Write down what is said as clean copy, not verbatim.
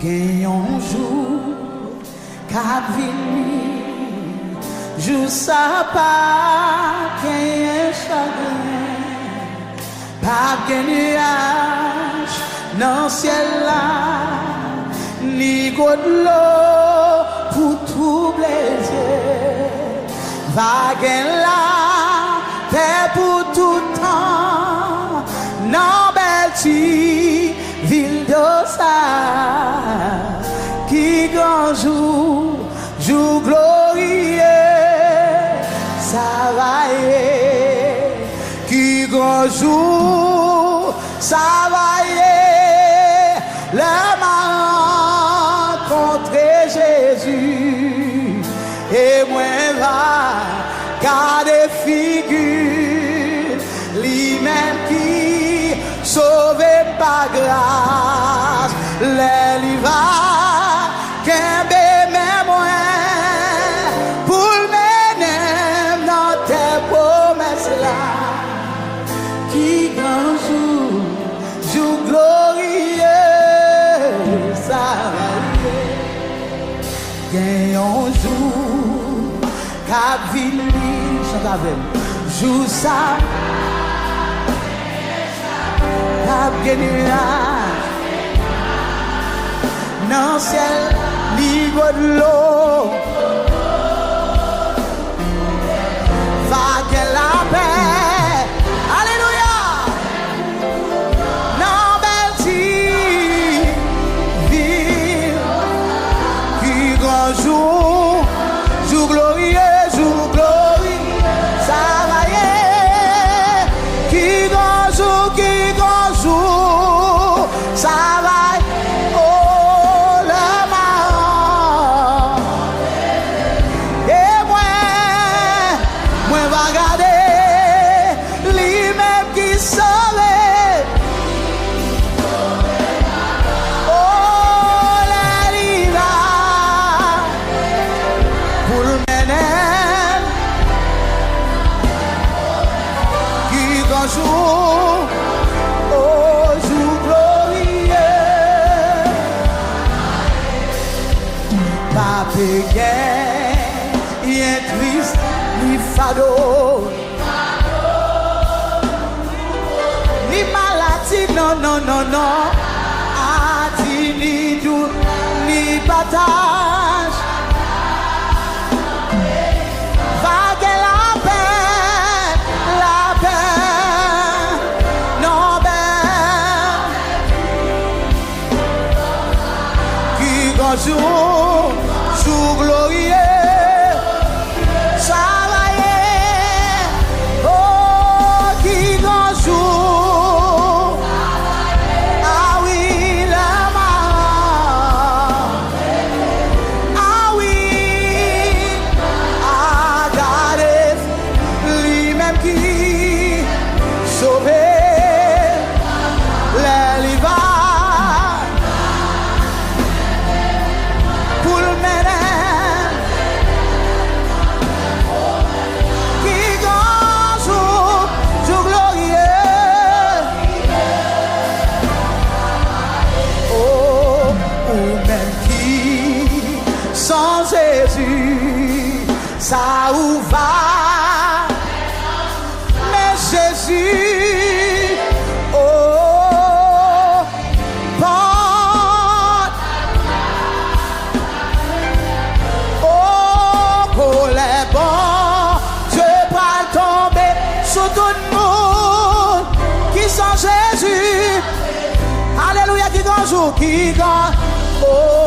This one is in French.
Gagne un jour, qu'a vini, jour ça pas, gagne chagrin, pas de nuage, dans ciel là, ni goutte de l'eau pour troubler les yeux, vague là, paix pour tout temps, non belle ville d'Ossa, qui grand jour, jour glorieux, ça va y qui grand jour, ça va y le m'a rencontré Jésus, et moi va garder figure, lui-même qui sauvé par grâce, les va qu'un mémoire pour mener dans tes promesses là, qui grand jour, jour glorieux, ça va y un jour, qu'a vini, chante avec, jour ça. Dans ciel, libre de l'eau, vague la paix, alléluia. Non, belle ville, qui grand jour, jour glorieux, jour glorieux, ça va y qui grand jour, ça va, oh le marron. Et moi va garder lui-même qui sauve. Oh la liva pour le mener qui grand jour. Y'a triste, ni fado, ni maladie, non, non, non, non, ati ni doute, ni partage. Vague la paix, non, qui grand jour. Jour glorieux, ça va y oh, qui grand jour, ah oui, la main, ah oui, ah, regardez, lui-même qui sauvait les livres pour le mener. Jésus, ça où va, mais Jésus, oh, porte, oh, pour les bons, je pas tomber sur tout le monde qui sont Jésus, alléluia, qui grand jour, qui grand, oh.